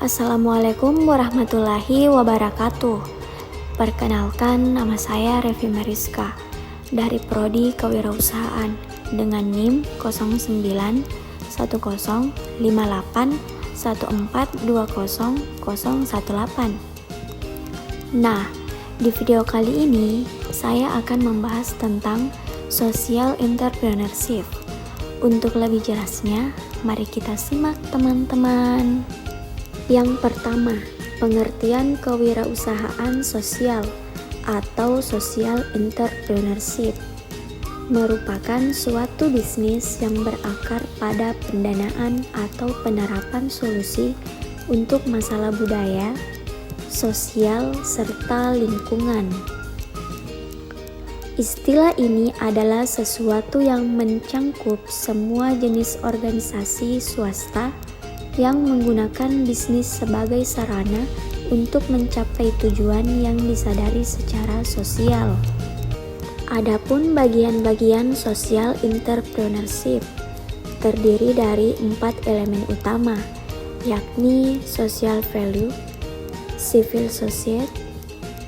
Assalamualaikum warahmatullahi wabarakatuh. Perkenalkan, nama saya Revi Mariska dari Prodi Kewirausahaan dengan NIM 09105814200018. Nah, di video kali ini saya akan membahas tentang social entrepreneurship. Untuk lebih jelasnya, mari kita simak teman-teman. Yang pertama, pengertian kewirausahaan sosial atau social entrepreneurship merupakan suatu bisnis yang berakar pada pendanaan atau penerapan solusi untuk masalah budaya, sosial, serta lingkungan. Istilah ini adalah sesuatu yang mencangkup semua jenis organisasi swasta yang menggunakan bisnis sebagai sarana untuk mencapai tujuan yang disadari secara sosial. Adapun bagian-bagian social entrepreneurship terdiri dari 4 elemen utama, yakni social value, civil society,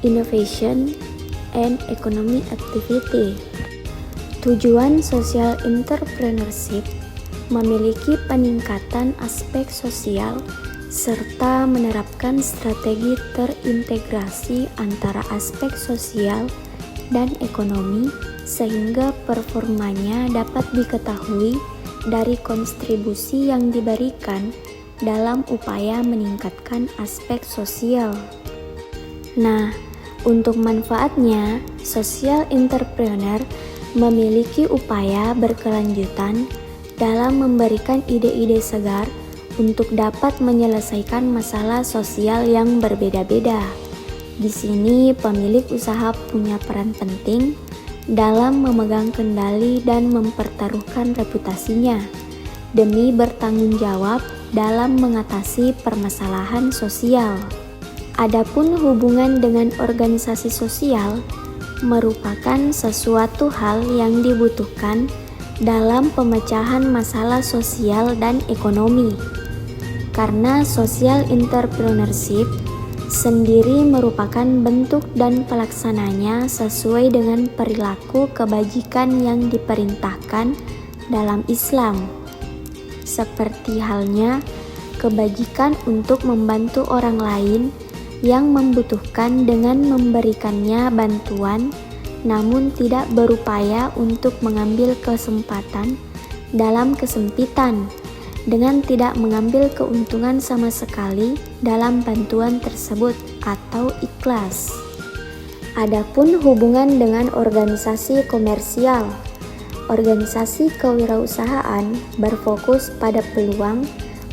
innovation, and economic activity. Tujuan social entrepreneurship memiliki peningkatan aspek sosial serta menerapkan strategi terintegrasi antara aspek sosial dan ekonomi sehingga performanya dapat diketahui dari kontribusi yang diberikan dalam upaya meningkatkan aspek sosial. Nah, untuk manfaatnya, social entrepreneur memiliki upaya berkelanjutan dalam memberikan ide-ide segar untuk dapat menyelesaikan masalah sosial yang berbeda-beda. Di sini, pemilik usaha punya peran penting dalam memegang kendali dan mempertaruhkan reputasinya demi bertanggung jawab dalam mengatasi permasalahan sosial. Adapun hubungan dengan organisasi sosial merupakan sesuatu hal yang dibutuhkan dalam pemecahan masalah sosial dan ekonomi. Karena social entrepreneurship sendiri merupakan bentuk dan pelaksananya sesuai dengan perilaku kebajikan yang diperintahkan dalam Islam. Seperti halnya kebajikan untuk membantu orang lain yang membutuhkan dengan memberikannya bantuan, namun tidak berupaya untuk mengambil kesempatan dalam kesempitan dengan tidak mengambil keuntungan sama sekali dalam bantuan tersebut atau ikhlas. Adapun hubungan dengan organisasi komersial, organisasi kewirausahaan berfokus pada peluang,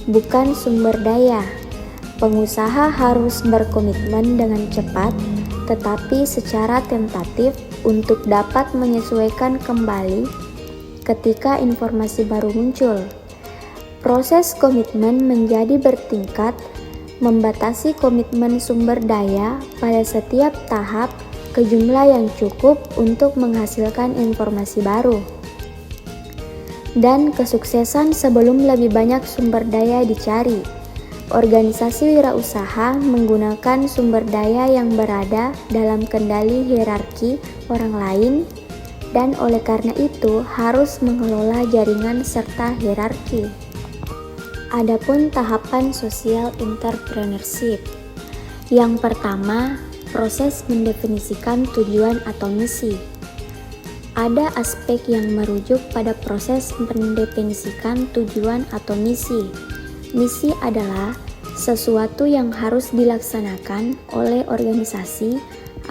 bukan sumber daya. Pengusaha harus berkomitmen dengan cepat tetapi secara tentatif untuk dapat menyesuaikan kembali ketika informasi baru muncul. Proses komitmen menjadi bertingkat, membatasi komitmen sumber daya pada setiap tahap ke jumlah yang cukup untuk menghasilkan informasi baru. Dan kesuksesan sebelum lebih banyak sumber daya dicari. Organisasi wirausaha menggunakan sumber daya yang berada dalam kendali hierarki orang lain dan oleh karena itu harus mengelola jaringan serta hierarki. Adapun tahapan social entrepreneurship. Yang pertama, proses mendefinisikan tujuan atau misi. Ada aspek yang merujuk pada proses mendefinisikan tujuan atau misi. Misi adalah sesuatu yang harus dilaksanakan oleh organisasi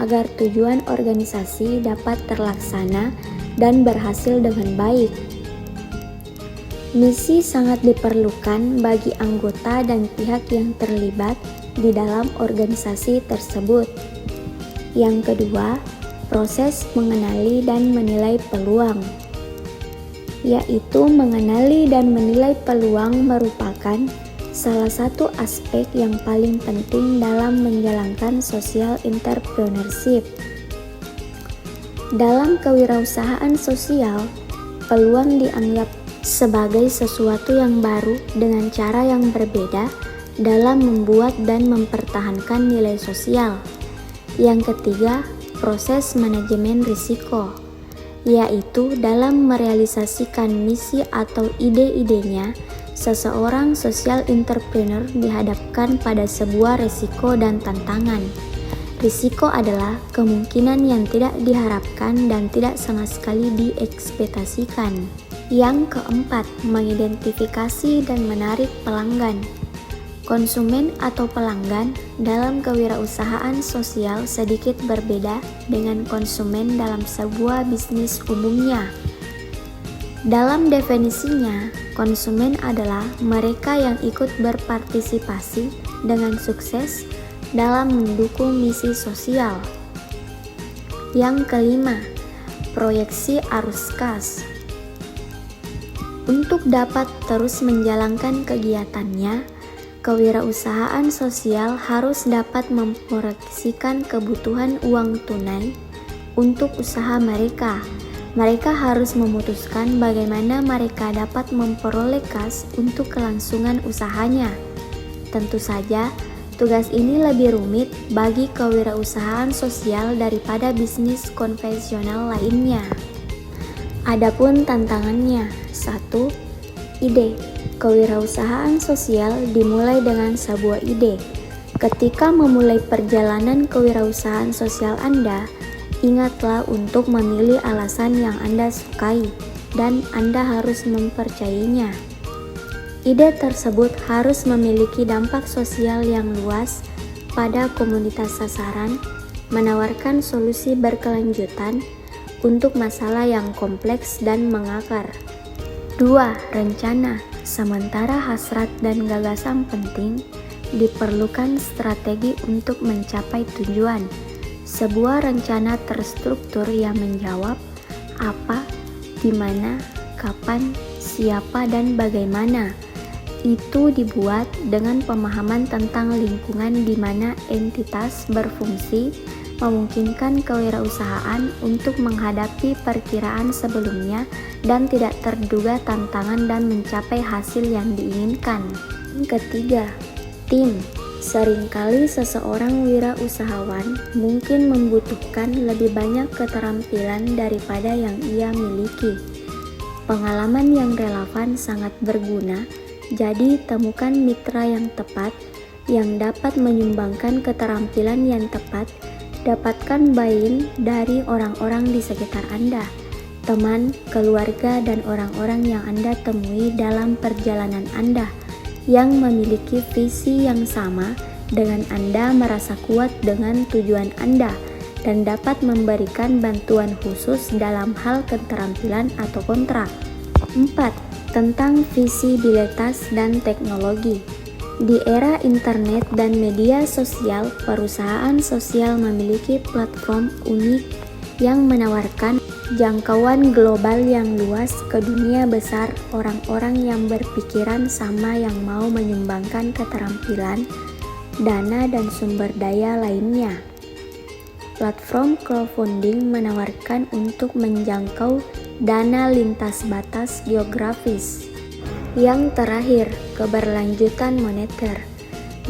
agar tujuan organisasi dapat terlaksana dan berhasil dengan baik. Misi sangat diperlukan bagi anggota dan pihak yang terlibat di dalam organisasi tersebut. Yang kedua, proses mengenali dan menilai peluang. Yaitu mengenali dan menilai peluang merupakan salah satu aspek yang paling penting dalam menjalankan social entrepreneurship. Dalam kewirausahaan sosial, Peluang dianggap sebagai sesuatu yang baru dengan cara yang berbeda dalam membuat dan mempertahankan nilai sosial. Yang ketiga, proses manajemen risiko, yaitu dalam merealisasikan misi atau ide-idenya, seseorang social entrepreneur dihadapkan pada sebuah risiko dan tantangan. Risiko adalah kemungkinan yang tidak diharapkan dan tidak sama sekali diekspektasikan. Yang keempat, mengidentifikasi dan menarik pelanggan. Konsumen atau pelanggan dalam kewirausahaan sosial sedikit berbeda dengan konsumen dalam sebuah bisnis umumnya. Dalam definisinya, konsumen adalah mereka yang ikut berpartisipasi dengan sukses dalam mendukung misi sosial. Yang kelima, proyeksi arus kas. Untuk dapat terus menjalankan kegiatannya, kewirausahaan sosial harus dapat memproyeksikan kebutuhan uang tunai untuk usaha mereka. Mereka harus memutuskan bagaimana mereka dapat memperoleh kas untuk kelangsungan usahanya. Tentu saja, tugas ini lebih rumit bagi kewirausahaan sosial daripada bisnis konvensional lainnya. Adapun tantangannya, 1. Ide. Kewirausahaan sosial dimulai dengan sebuah ide. Ketika memulai perjalanan kewirausahaan sosial Anda, ingatlah untuk memilih alasan yang Anda sukai dan Anda harus mempercayainya. Ide tersebut harus memiliki dampak sosial yang luas pada komunitas sasaran, menawarkan solusi berkelanjutan untuk masalah yang kompleks dan mengakar. 2. Rencana. Sementara hasrat dan gagasan penting, diperlukan strategi untuk mencapai tujuan. Sebuah rencana terstruktur yang menjawab apa, di mana, kapan, siapa, dan bagaimana. Itu dibuat dengan pemahaman tentang lingkungan di mana entitas berfungsi, memungkinkan kewirausahaan untuk menghadapi perkiraan sebelumnya dan tidak terduga tantangan dan mencapai hasil yang diinginkan. Ketiga, tim. Seringkali seseorang wirausahawan mungkin membutuhkan lebih banyak keterampilan daripada yang ia miliki. Pengalaman yang relevan sangat berguna, jadi temukan mitra yang tepat yang dapat menyumbangkan keterampilan yang tepat. Dapatkan buy-in dari orang-orang di sekitar Anda, teman, keluarga, dan orang-orang yang Anda temui dalam perjalanan Anda yang memiliki visi yang sama dengan Anda, merasa kuat dengan tujuan Anda, dan dapat memberikan bantuan khusus dalam hal keterampilan atau kontrak. 4. Tentang visibilitas dan teknologi. Di era internet dan media sosial, perusahaan sosial memiliki platform unik yang menawarkan jangkauan global yang luas ke dunia besar orang-orang yang berpikiran sama yang mau menyumbangkan keterampilan, dana, dan sumber daya lainnya. Platform crowdfunding menawarkan untuk menjangkau dana lintas batas geografis. Yang terakhir, keberlanjutan moneter.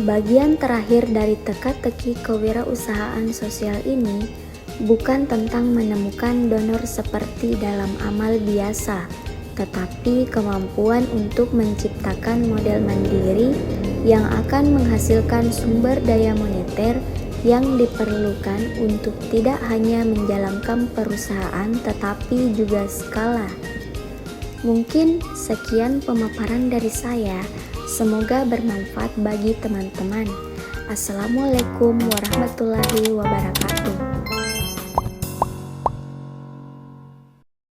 Bagian terakhir dari teka-teki kewirausahaan sosial ini bukan tentang menemukan donor seperti dalam amal biasa, tetapi kemampuan untuk menciptakan model mandiri yang akan menghasilkan sumber daya moneter yang diperlukan untuk tidak hanya menjalankan perusahaan tetapi juga skala. Mungkin sekian pemaparan dari saya, semoga bermanfaat bagi teman-teman. Assalamualaikum warahmatullahi wabarakatuh.